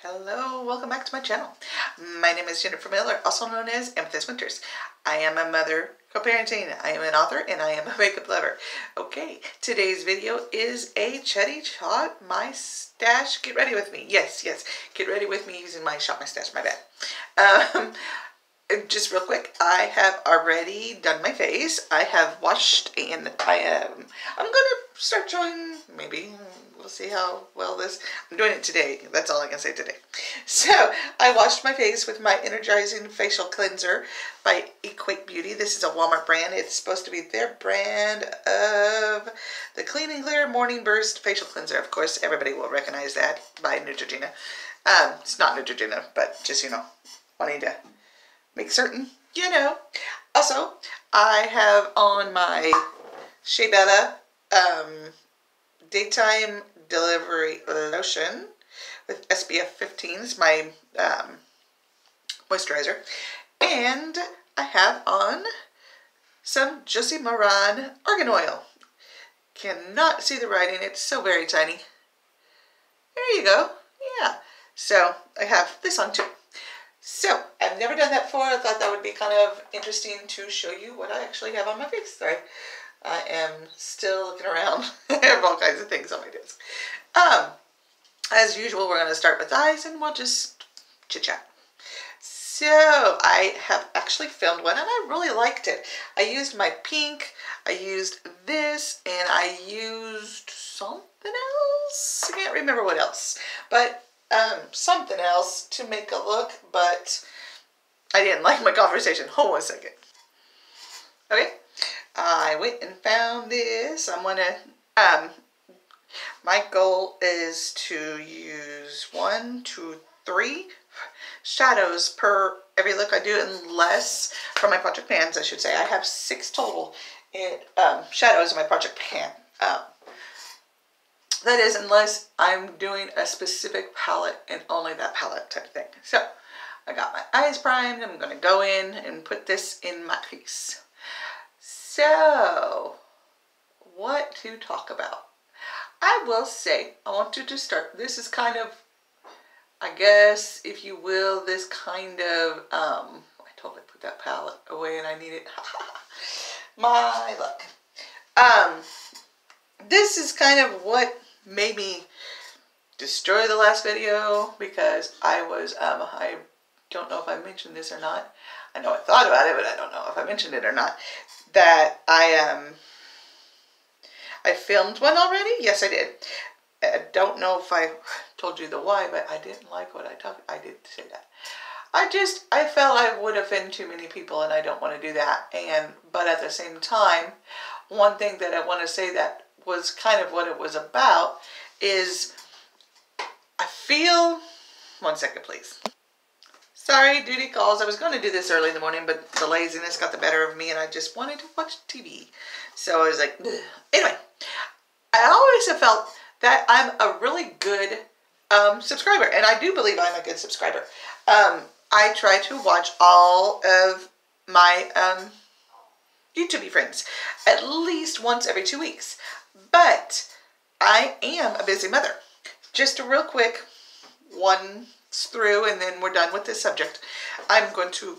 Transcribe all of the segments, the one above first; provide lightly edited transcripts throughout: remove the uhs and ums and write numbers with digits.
Hello, welcome back to my channel. My name is Jennifer Miller, also known as Amethyst Winters. I am a mother, co-parenting, I am an author, and I am a makeup lover. Okay, today's video is a Chetty Shot My Stash. Get ready with me. Yes, get ready with me using my Shot My Stash, my bad. Just real quick, I have already done my face. I have washed and I'm gonna start showing, maybe, we'll see how well I'm doing it today. That's all I can say today. So, I washed my face with my Energizing Facial Cleanser by Equate Beauty. This is a Walmart brand. It's supposed to be their brand of the Clean and Clear Morning Burst Facial Cleanser. Of course, everybody will recognize that by Neutrogena. It's not Neutrogena, but just, wanting to make certain, Also, I have on my Shea Bella Daytime Delivery Lotion with SPF 15. It's my moisturizer. And I have on some Josie Maran Argan Oil. Cannot see the writing. It's so very tiny. There you go. Yeah. So, I have this on too. So, I've never done that before. I thought that would be kind of interesting to show you what I actually have on my face. Sorry. I am still looking around. I have all kinds of things on my desk. As usual, we're going to start with eyes and we'll just chit-chat. So, I have actually filmed one and I really liked it. I used my pink, I used this, and I used something else. I can't remember what else. But something else to make a look, but I didn't like my conversation. Hold on a second. Okay, I went and found this. I'm gonna, my goal is to use 1, 2, 3 shadows per every look I do, unless, for my project pans, I should say. I have 6 total shadows in my project pan. That is, unless I'm doing a specific palette and only that palette type of thing. So, I got my eyes primed. I'm going to go in and put this in my face. So, what to talk about? I will say, I want you to start. This is kind of, I guess, if you will, this kind of, I totally put that palette away and I need it. My luck. This is kind of what made me destroy the last video, because I was, I don't know if I mentioned this or not. I know I thought about it, but I don't know if I mentioned it or not. That I filmed one already. Yes, I did. I don't know if I told you the why, but I didn't like what I talked. I did say that. I felt I would offend too many people, and I don't want to do that. But at the same time, one thing that I want to say that was kind of what it was about is, I feel, one second please. Sorry, duty calls. I was going to do this early in the morning, but the laziness got the better of me and I just wanted to watch TV. So I was like, ugh. Anyway, I always have felt that I'm a really good subscriber, and I do believe I'm a good subscriber. I try to watch all of my YouTube friends at least once every 2 weeks. But I am a busy mother. Just a real quick one through, and then we're done with this subject. I'm going to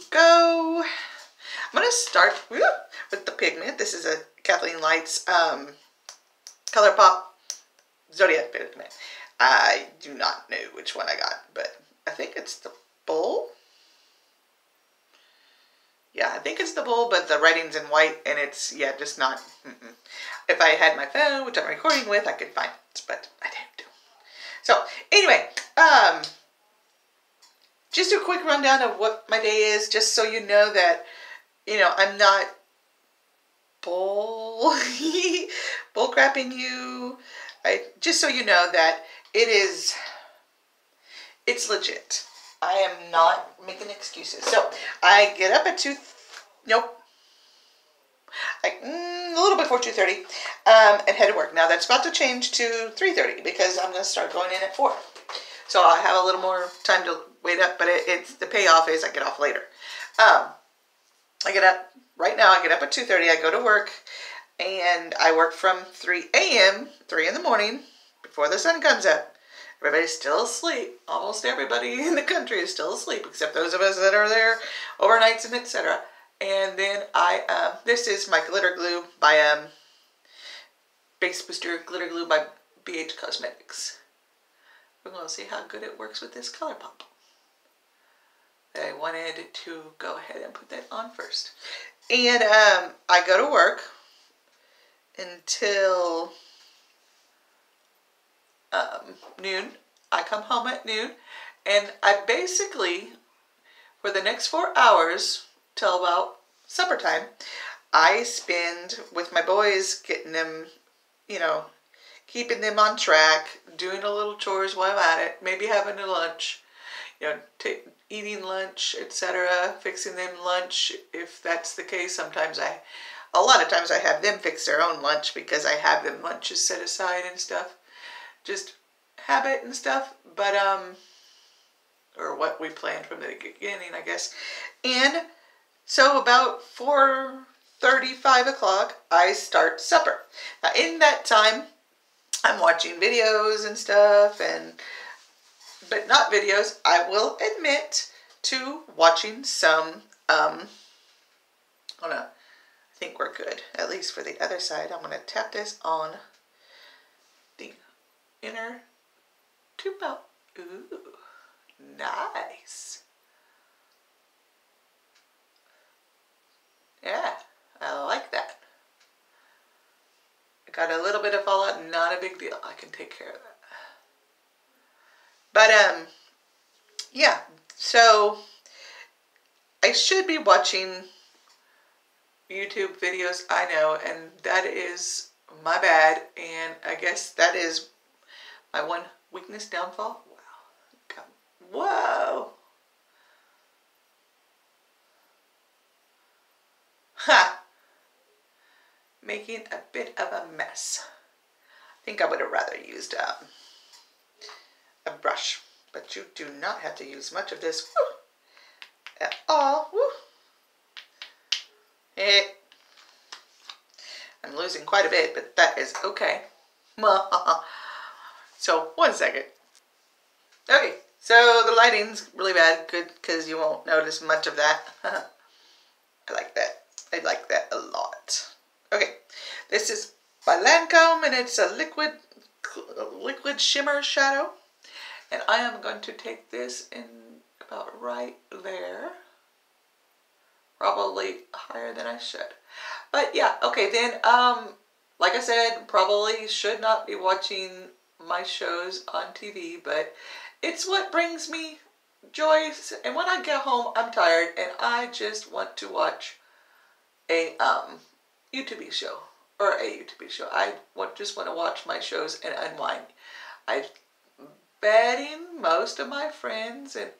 start with the pigment. This is a Kathleen Lights ColourPop Zodiac pigment. I do not know which one I got, but I think it's the Bull. Yeah, I think it's the Bull, but the writing's in white, and it's, yeah, just not. If I had my phone, which I'm recording with, I could find it, but I don't. So, anyway, just a quick rundown of what my day is, just so you know that, I'm not bullcrapping you. Just so you know that it's legit. I am not making excuses. So, I get up at a little before 2:30, and head to work. Now, that's about to change to 3:30 because I'm going to start going in at 4. So, I have a little more time to wait up, but it's the payoff is I get off later. I get up, right now, I get up at 2:30, I go to work, and I work from 3 a.m., 3 in the morning, before the sun comes up, Everybody's still asleep. Almost everybody in the country is still asleep, except those of us that are there overnights and etc. And then this is my glitter glue by Base Booster Glitter Glue by BH Cosmetics. We're going to see how good it works with this color pop. I wanted to go ahead and put that on first. And I go to work until noon. I come home at noon, and I basically, for the next 4 hours till about supper time, I spend with my boys getting them, you know, keeping them on track, doing a little chores while I'm at it, maybe having a lunch, you know, eating lunch, etc., fixing them lunch if that's the case. Sometimes a lot of times I have them fix their own lunch because I have them lunches set aside and stuff. Just habit and stuff, but or what we planned from the beginning, I guess. And so about 4:30, 5 o'clock, I start supper. Now in that time, I'm watching videos and stuff, but not videos. I will admit to watching some, hold on, I think we're good, at least for the other side. I'm going to tap this on the inner tube belt. Ooh, nice. Yeah, I like that. I got a little bit of fallout, not a big deal. I can take care of that. But, yeah, so I should be watching YouTube videos, I know, and that is my bad, and I guess that is my one weakness, downfall. Wow. Whoa. Ha. Making a bit of a mess. I think I would have rather used a brush, but you do not have to use much of this at all. Woo. I'm losing quite a bit, but that is okay. So, 1 second. Okay, so the lighting's really bad. Good, because you won't notice much of that. I like that. I like that a lot. Okay, this is by Lancome, and it's a liquid shimmer shadow. And I am going to take this in about right there. Probably higher than I should. But yeah, okay, then, like I said, probably should not be watching my shows on TV, but it's what brings me joy. And when I get home, I'm tired, and I just want to watch a YouTube show, or a YouTube show. I just want to watch my shows and unwind. I'm betting most of my friends and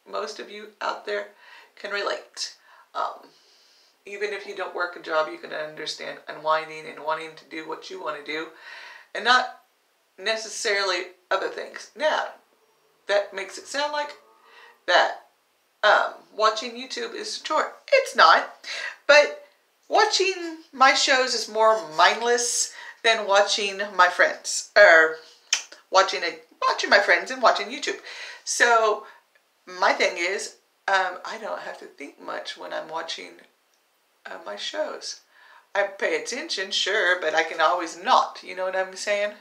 most of you out there can relate. Even if you don't work a job, you can understand unwinding and wanting to do what you want to do, and not necessarily other things. Now, that makes it sound like that watching YouTube is a chore. It's not, but watching my shows is more mindless than watching my friends, or watching my friends and watching YouTube. So my thing is, I don't have to think much when I'm watching my shows. I pay attention, sure, but I can always not. You know what I'm saying?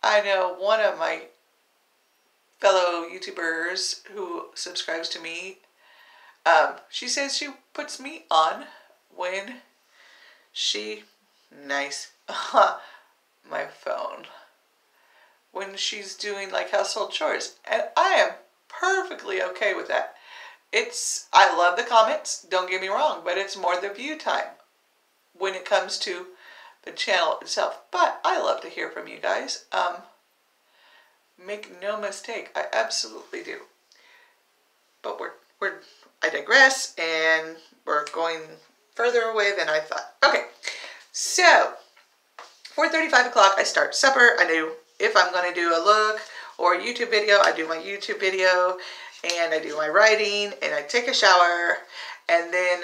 I know one of my fellow YouTubers who subscribes to me, she says she puts me on when my phone, when she's doing like household chores, and I am perfectly okay with that. I love the comments, don't get me wrong, but it's more the view time when it comes to the channel itself. But I love to hear from you guys. Make no mistake, I absolutely do. But I digress, and we're going further away than I thought. Okay, so 4:30, 5 o'clock, I start supper. I know if I'm going to do a look or a YouTube video, I do my YouTube video, and I do my writing, and I take a shower, and then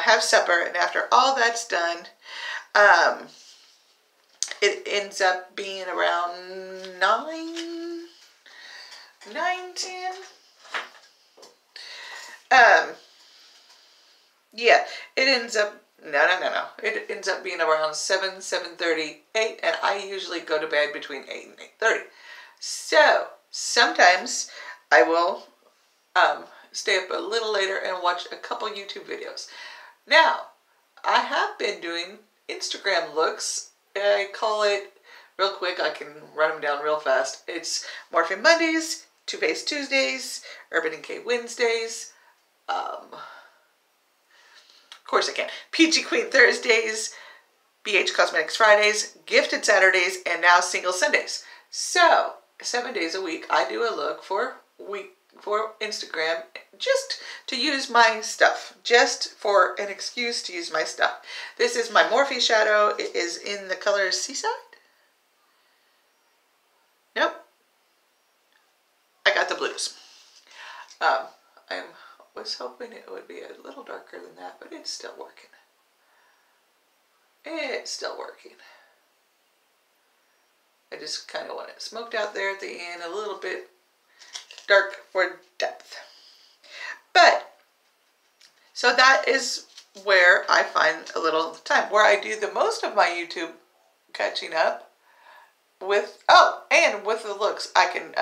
have supper, and after all that's done, it ends up being around 10. Yeah, it ends up, no. It ends up being around 7:30, 8, and I usually go to bed between 8 and 8:30. So, sometimes I will stay up a little later and watch a couple YouTube videos. Now, I have been doing Instagram looks. I call it, real quick, I can run them down real fast. It's Morphing Mondays, Too Faced Tuesdays, Urban and K Wednesdays, of course I can, Peachy Queen Thursdays, BH Cosmetics Fridays, Gifted Saturdays, and now Single Sundays. So, 7 days a week, I do a look for Instagram, just to use my stuff, just for an excuse to use my stuff. This is my Morphe shadow. It is in the color Seaside. Nope, I got the blues. I was hoping it would be a little darker than that, but it's still working. It's still working. I just kind of want it smoked out there at the end, a little bit dark for depth. But, so that is where I find a little time, where I do the most of my YouTube catching up with, and with the looks. I can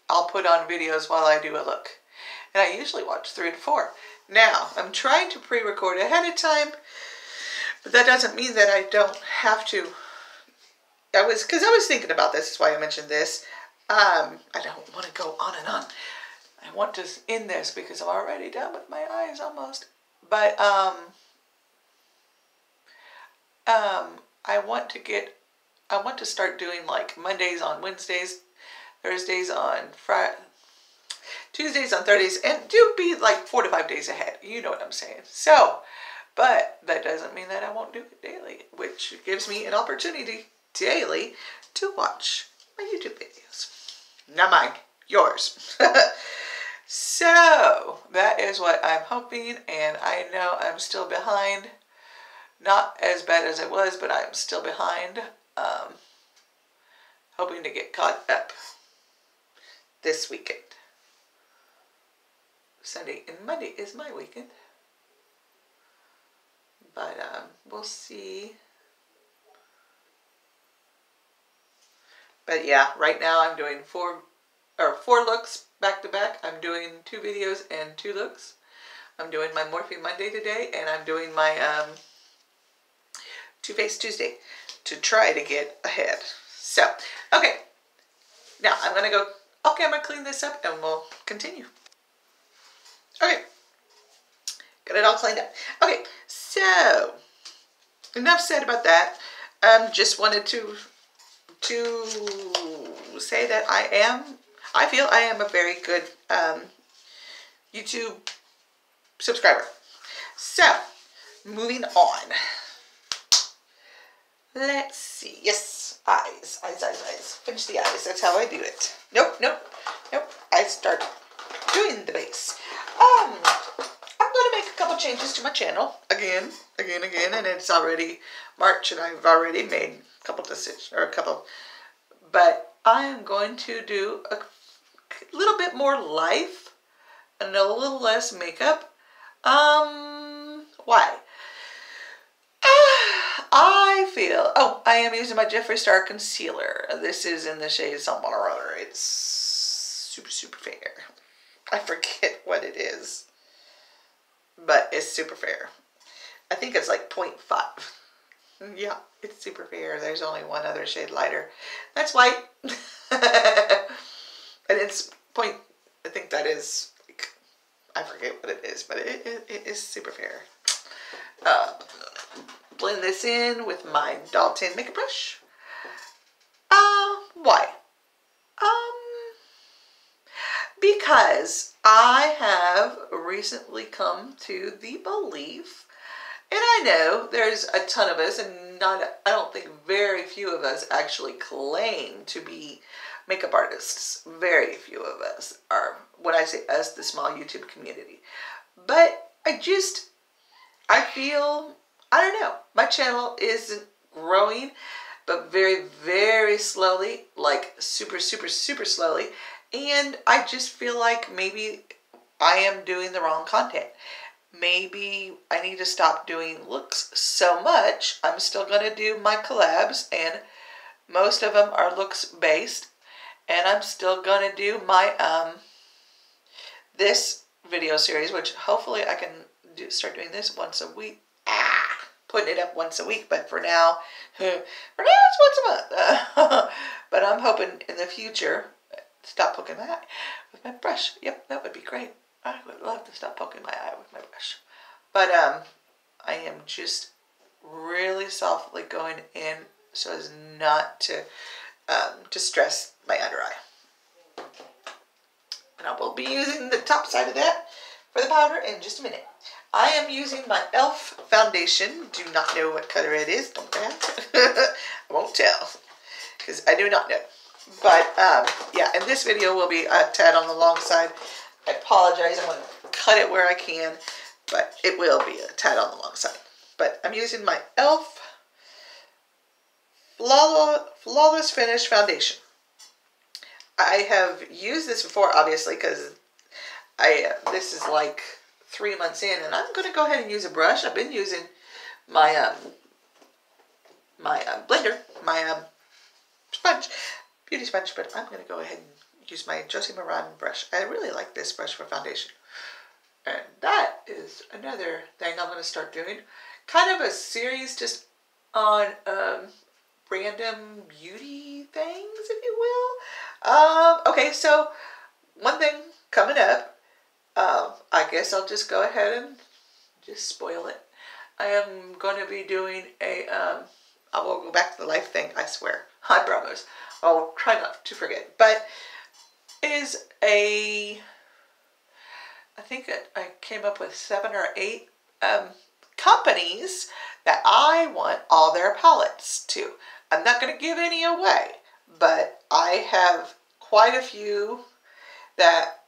I'll put on videos while I do a look. And I usually watch 3 to 4. Now, I'm trying to pre-record ahead of time, but that doesn't mean that I don't have to. Because I was thinking about this, is why I mentioned this. I don't want to go on and on. I want to end this because I'm already done with my eyes almost. But I want to start doing like Mondays on Wednesdays, Thursdays on Friday, Tuesdays on Thursdays, and do be like 4 to 5 days ahead. You know what I'm saying. So, but that doesn't mean that I won't do it daily, which gives me an opportunity daily to watch my YouTube videos. Not mine, yours. So, that is what I'm hoping, and I know I'm still behind. Not as bad as I was, but I'm still behind. Hoping to get caught up this weekend. Sunday and Monday is my weekend. But we'll see. But yeah, right now I'm doing four looks back to back. I'm doing 2 videos and 2 looks. I'm doing my Morphing Monday today, and I'm doing my Too Faced Tuesday to try to get ahead. So, okay. Now I'm going to go off camera, clean this up, and we'll continue. Okay. Got it all cleaned up. Okay, so enough said about that. Just wanted to say that I feel I am a very good YouTube subscriber. So, moving on. Let's see. Yes, eyes. Finish the eyes. That's how I do it. Nope. I start doing the base. I'm going to make a couple changes to my channel. Again, and it's already March, and I've already made a couple decisions, but I am going to do a little bit more life and a little less makeup. Why? I feel, I am using my Jeffree Star concealer. This is in the shade something or other. It's super fair. I forget what it is, but it's super fair. I think it's like 0.5. Yeah, it's super fair. There's only one other shade lighter. That's white. And it's I think that is, like, I forget what it is, but it is super fair. Blend this in with my Dalton makeup brush. Why? Because I have recently come to the belief, and I know there's a ton of us, and I don't think very few of us actually claim to be makeup artists. Very few of us are, when I say us, the small YouTube community. But I feel, I don't know, my channel isn't growing. but very, very slowly, like super, super, super slowly. And I just feel like maybe I am doing the wrong content. Maybe I need to stop doing looks so much. I'm still going to do my collabs, and most of them are looks based. And I'm still going to do my this video series, which hopefully I can start doing this once a week. Putting it up once a week, but for now it's once a month. But I'm hoping in the future, stop poking my eye with my brush. Yep, that would be great. I would love to stop poking my eye with my brush. But I am just really softly going in so as not to distress my under eye. And I will be using the top side of that for the powder in just a minute. I am using my e.l.f. foundation. Do not know what color it is. Don't ask. I won't tell, because I do not know. But, yeah, and this video will be a tad on the long side. I apologize. I'm going to cut it where I can, but it will be a tad on the long side. But I'm using my e.l.f. Flawless Finish Foundation. I have used this before, obviously, because this is like 3 months in, and I'm going to go ahead and use a brush. I've been using my blender, my sponge, beauty sponge, but I'm going to go ahead and use my Josie Maran brush. I really like this brush for foundation. And that is another thing I'm going to start doing. Kind of a series just on random beauty things, if you will. Okay, so one thing coming up, I guess I'll just go ahead and just spoil it. I am going to be doing a, I will go back to the life thing, I swear. I promise. I'll try not to forget. But it is I think I came up with 7 or 8 companies that I want all their palettes to. I'm not going to give any away, but I have quite a few that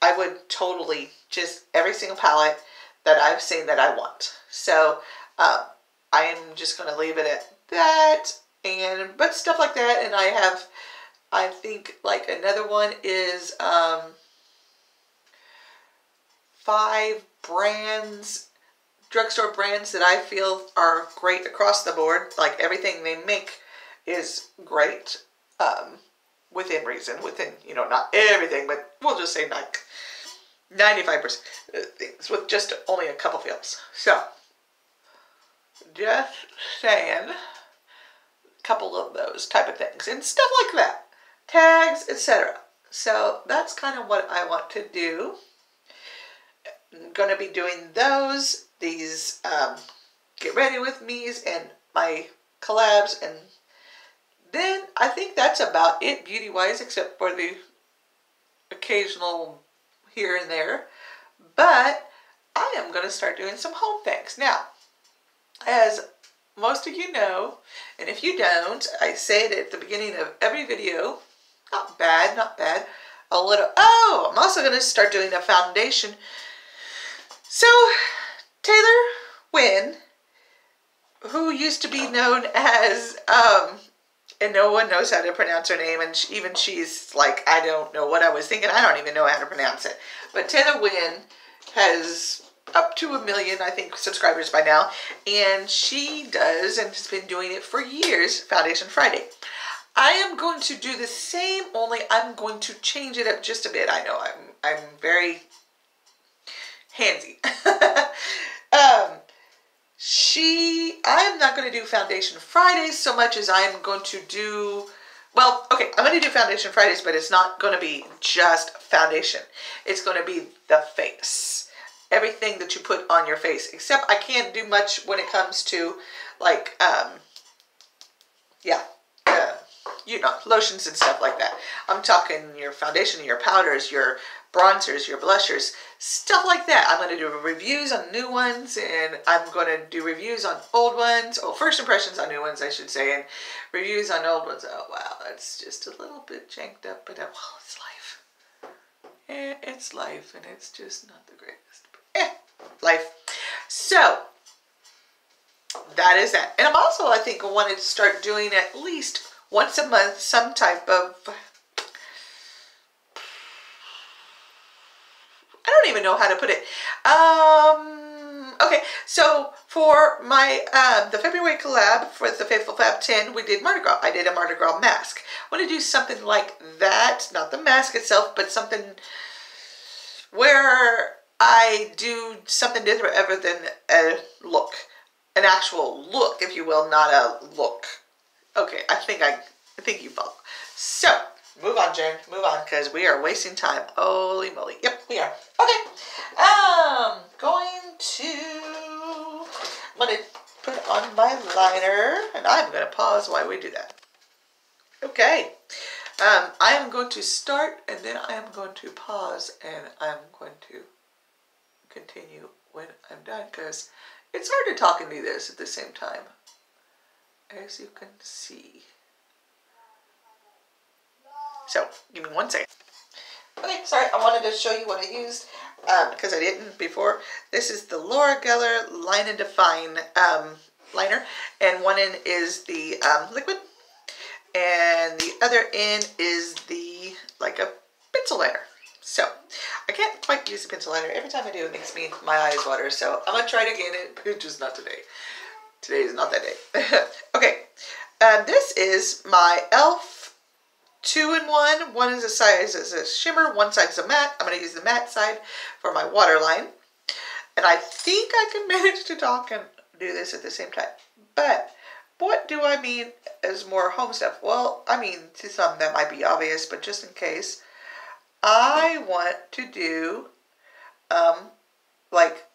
I would totally, just every single palette that I've seen that I want. So I am just going to leave it at that, but stuff like that. And I think like another one is 5 brands, drugstore brands that I feel are great across the board. Like everything they make is great, within reason, within, you know, not everything, but we'll just say like 95% things with just only a couple films. So, just saying, a couple of those type of things and stuff like that, tags, etc. So that's kind of what I want to do. I'm going to be doing these get ready with me's and my collabs, and then I think that's about it beauty wise, except for the occasional here and there. But I am going to start doing some home things. Now, as most of you know, and if you don't, I say it at the beginning of every video. Not bad, not bad. A little, oh, I'm also going to start doing a foundation. So, Taylor Wynn, who used to be known as, and no one knows how to pronounce her name, and even she's like, I don't know what I was thinking. I don't even know how to pronounce it. But Taylor Wynn has up to 1 million, I think, subscribers by now, and she does, and has been doing it for years, Foundation Friday. I am going to do the same, only I'm going to change it up just a bit. I know I'm very handsy. I'm not going to do Foundation Fridays so much as I'm going to do, well, okay, I'm going to do Foundation Fridays, but it's not going to be just foundation. It's going to be the face. Everything that you put on your face, except I can't do much when it comes to, like, you know, lotions and stuff like that. I'm talking your foundation, your powders, your bronzers, your blushers, stuff like that. I'm going to do reviews on new ones, and I'm going to do reviews on old ones. Oh, first impressions on new ones, I should say, and reviews on old ones. Oh, wow, that's just a little bit janked up, but well, it's life. It's life, and it's just not the greatest. But, life. So, that is that. And I'm also, I think, wanted to start doing at least once a month some type of, I don't even know how to put it. Okay, so for my the February collab for the Faithful Fab 10, we did Mardi Gras. I did a Mardi Gras mask. I want to do something like that, not the mask itself, but something where I do something different other than a look. An actual look, if you will, not a look. Okay, I think you follow. So, move on, Jen. Move on, because we are wasting time. Holy moly. Yep, we are. Okay. I'm going to put on my liner, and I'm going to pause while we do that. Okay. I am going to start, and then I am going to pause, and I'm going to continue when I'm done, because it's hard to talk and do this at the same time, as you can see. So, give me 1 second. Okay, sorry, I wanted to show you what I used, because I didn't before. This is the Laura Geller Line and Define liner, and one end is the liquid, and the other end is the, like a pencil liner. So, I can't quite use the pencil liner. Every time I do, it makes my eyes water, so I'm going to try it again, but just not today. Today is not that day. Okay, this is my e.l.f. 2-in-1. One is a size as a shimmer, one side is a matte. I'm going to use the matte side for my waterline. And I think I can manage to talk and do this at the same time. But what do I mean as more home stuff? Well, I mean, to some that might be obvious, but just in case, I want to do like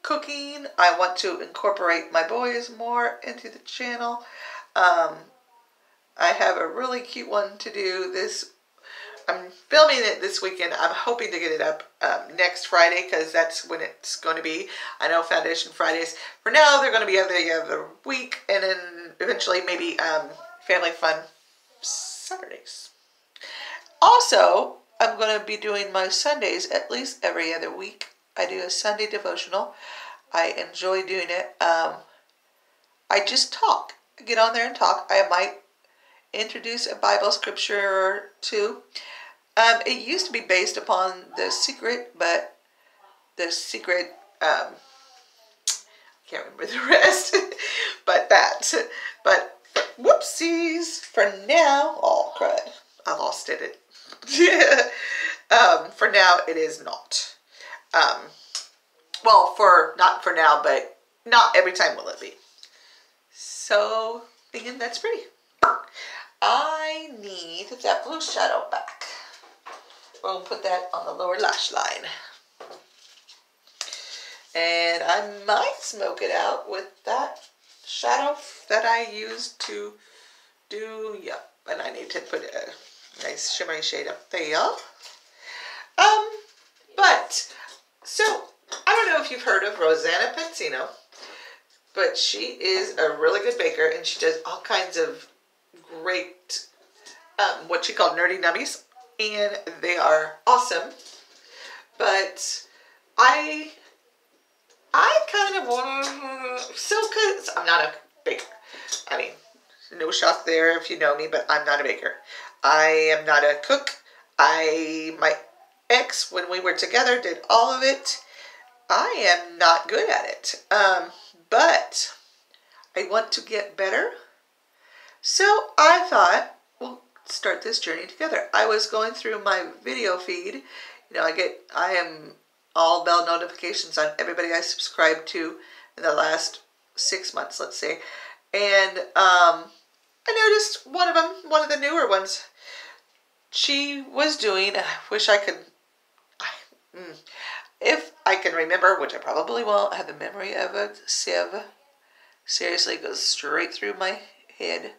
cooking. I want to incorporate my boys more into the channel. I have a really cute one to do this. I'm filming it this weekend. I'm hoping to get it up next Friday, because that's when it's going to be. I know Foundation Fridays. For now, they're going to be every other week, and then eventually maybe Family Fun Saturdays. Also, I'm going to be doing my Sundays at least every other week. I do a Sunday devotional. I enjoy doing it. I just talk. I get on there and talk. I might introduce a Bible scripture or two. It used to be based upon The Secret, but The Secret, I can't remember the rest, but that. But, whoopsies, for now, oh crud, I lost it. For now, it is not. Well, not for now, but not every time will it be. So, thinking that's pretty. I need that blue shadow back. We'll put that on the lower lash line. And I might smoke it out with that shadow that I used to do, yep. And I need to put a nice shimmery shade up there. So, I don't know if you've heard of Rosanna Pansino, but she is a really good baker, and she does all kinds of great, what she called nerdy nummies, and they are awesome. But I kind of want to, so because I'm not a baker. I mean, no shock there if you know me, but I'm not a baker. I am not a cook. My ex, when we were together, did all of it. I am not good at it, but I want to get better. So I thought, we'll start this journey together. I was going through my video feed. You know, I am all bell notifications on everybody I subscribed to in the last 6 months, let's say. And I noticed one of the newer ones, she was doing, and I wish I could, if I can remember, which I probably won't, I have the memory of a sieve. Seriously, it goes straight through my head.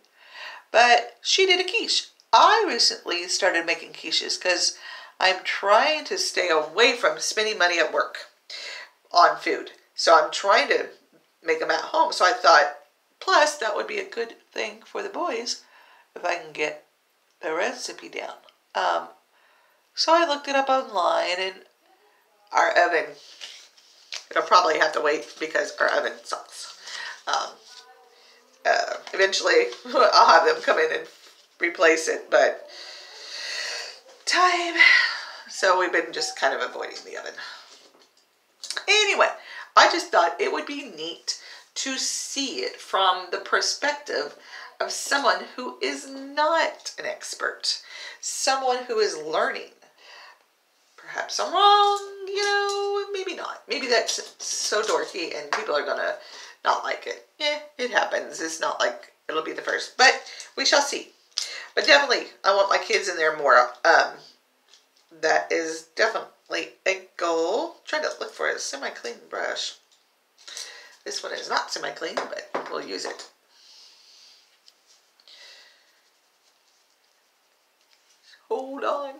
But she did a quiche. I recently started making quiches because I'm trying to stay away from spending money at work on food. So I'm trying to make them at home. So I thought, plus that would be a good thing for the boys if I can get the recipe down. So I looked it up online, and our oven, it'll probably have to wait because our oven sucks. Eventually, I'll have them come in and replace it, but time. So we've been just kind of avoiding the oven. Anyway, I just thought it would be neat to see it from the perspective of someone who is not an expert, someone who is learning. Perhaps I'm wrong, maybe not. Maybe that's so dorky and people are gonna not like it. Yeah, it happens. It's not like it'll be the first, but we shall see. But definitely, I want my kids in there more. That is definitely a goal. I'm trying to look for a semi-clean brush. This one is not semi-clean, but we'll use it. Hold on.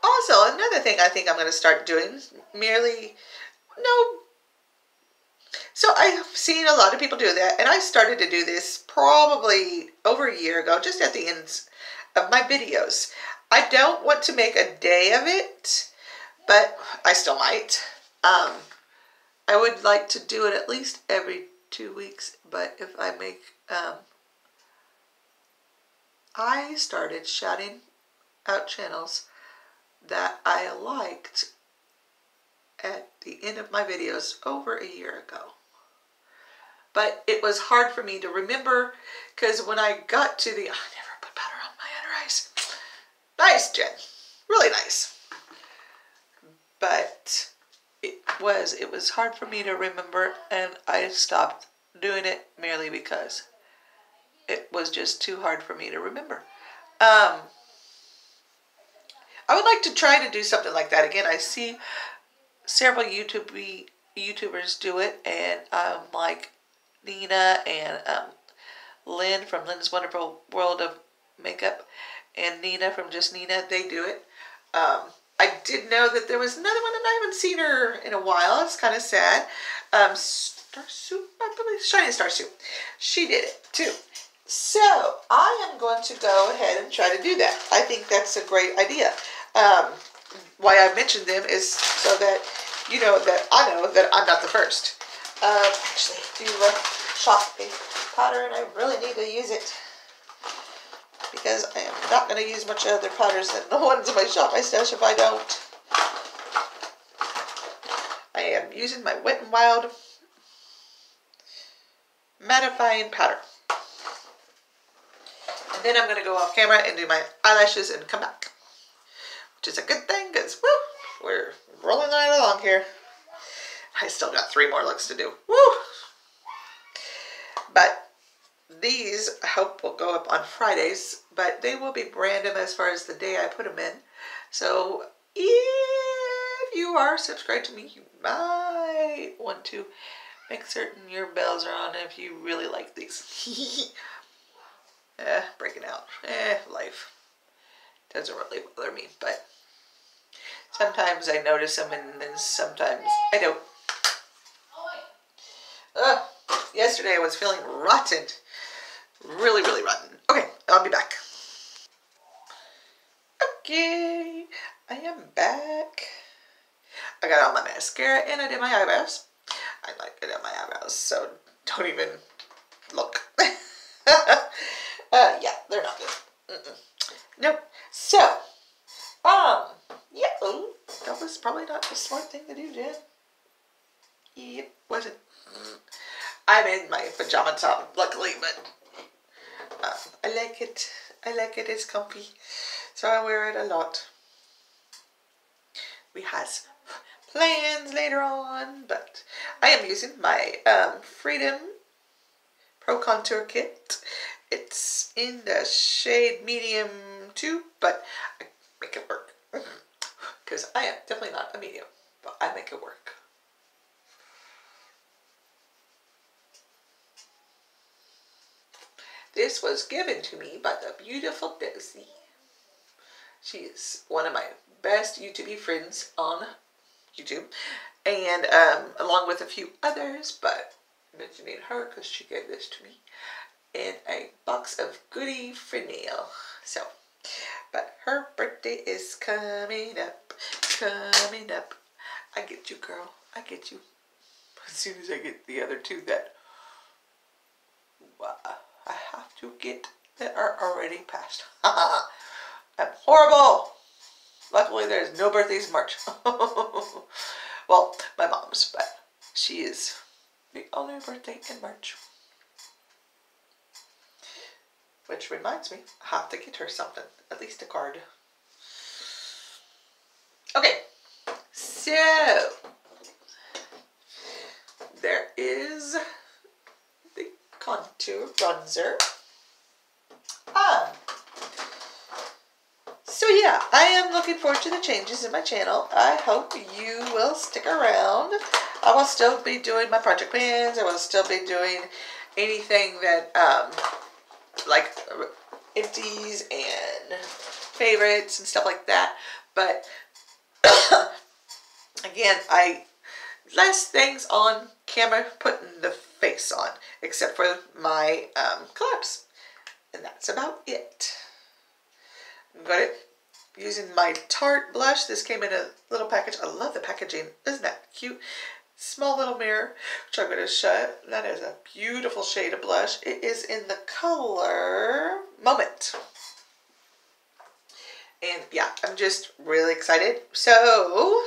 Also, another thing I think I'm going to start doing, so I've seen a lot of people do that, and I started to do this probably over a year ago, just at the ends of my videos. I don't want to make a day of it, but I still might. I would like to do it at least every 2 weeks, but if I make, I started shouting out channels that I liked at the end of my videos over a year ago. But it was hard for me to remember because when I got to the, I never put powder on my under eyes. Nice, Jen. Really nice. But it was hard for me to remember, and I stopped doing it merely because it was just too hard for me to remember. I would like to try to do something like that again. I see several YouTubers do it, and like Nina and Lynn from Lynn's Wonderful World of Makeup and Nina from Just Nina, they do it. I did know that there was another one, and I haven't seen her in a while. It's kind of sad. Star Soup, I believe, Shining Star Soup. She did it too. So I am going to go ahead and try to do that. I think that's a great idea. Why I mentioned them is so that you know that I know that I'm not the first. Actually, I do shop powder, and I really need to use it because I am not going to use much other powders than the ones in my shop my stash if I don't. I am using my Wet n Wild mattifying powder. And then I'm going to go off camera and do my eyelashes and come back. Which is a good thing because, we're rolling right along here. I still got 3 more looks to do. Woo! But these, I hope, will go up on Fridays. But they will be random as far as the day I put them in. So if you are subscribed to me, you might want to make certain your bells are on if you really like these. Breaking out. Life doesn't really bother me, but sometimes I notice them and then sometimes I don't. Yesterday I was feeling rotten. Really, really rotten. Okay, I'll be back. Okay, I am back. I got on my mascara and I did my eyebrows. I like it on my eyebrows, so don't even look. Yeah, they're not good. Nope. So, yeah, that was probably not the smart thing to do, Jen. Yep, wasn't. I'm in my pajama top, luckily, but I like it. I like it. It's comfy, so I wear it a lot. We has plans later on, but I am using my Freedom Pro Contour Kit. It's in the shade medium 2, but I make it work. Because I am definitely not a medium, but I make it work. This was given to me by the beautiful Desi. She is one of my best YouTube friends on YouTube. And along with a few others, but mentioning her because she gave this to me. In a box of goodie for Neil. So, but her birthday is coming up, coming up. I get you, girl. I get you. as soon as I get the other two that I have to get that are already passed. I'm horrible. Luckily, there's no birthdays in March. Well, my mom's, but she is the only birthday in March. Which reminds me, I have to get her something, at least a card. Okay, so there is the contour bronzer. So yeah, I am looking forward to the changes in my channel. I hope you will stick around. I will still be doing my project plans. I will still be doing anything that, like empties and favorites and stuff like that. But again, less things on camera putting the face on, except for my collabs. And that's about it. I'm going to using my Tarte blush. This came in a little package. I love the packaging. Isn't that cute? Small little mirror, which I'm going to show. That is a beautiful shade of blush. It is in the color Moment. And yeah, I'm just really excited. So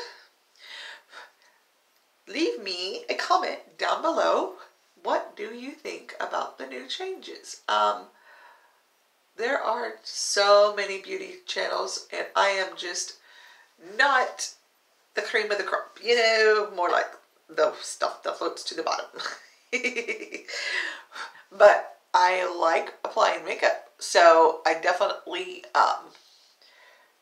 leave me a comment down below. What do you think about the new changes? There are so many beauty channels, and I am just not the cream of the crop. You know, more like the stuff that floats to the bottom. But I like applying makeup, so I definitely,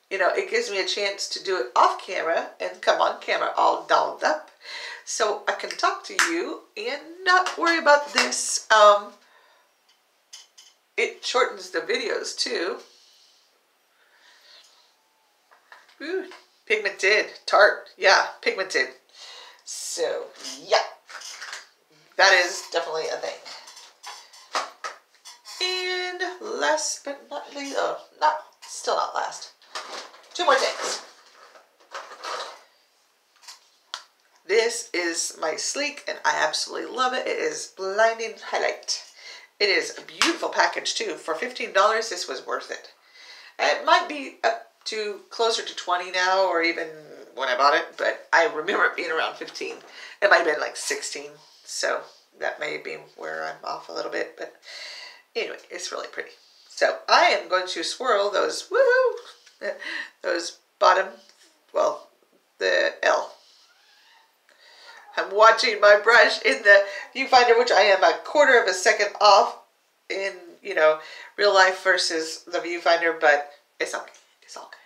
you know, it gives me a chance to do it off camera and come on camera all dolled up, so I can talk to you and not worry about this. It shortens the videos too. Ooh, pigmented, Tarte, yeah, pigmented. So yeah, that is definitely a thing. And last but not least, still not last. Two more things. This is my Sleek, and I absolutely love it. It is Blinding Highlight. It is a beautiful package too. For $15, this was worth it. It might be up to closer to 20 now, or even when I bought it, but I remember it being around 15. It might have been like 16, so that may be where I'm off a little bit, but anyway, it's really pretty. So I am going to swirl those, woohoo, those bottom, well, the L. I'm watching my brush in the viewfinder, which I am a quarter of a second off in, you know, real life versus the viewfinder, but it's okay. It's all good.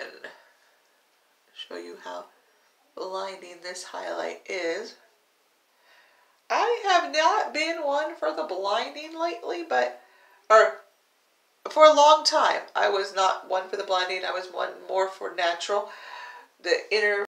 And show you how blinding this highlight is. I have not been one for the blinding lately, or for a long time, I was not one for the blinding. I was one more for natural. The inner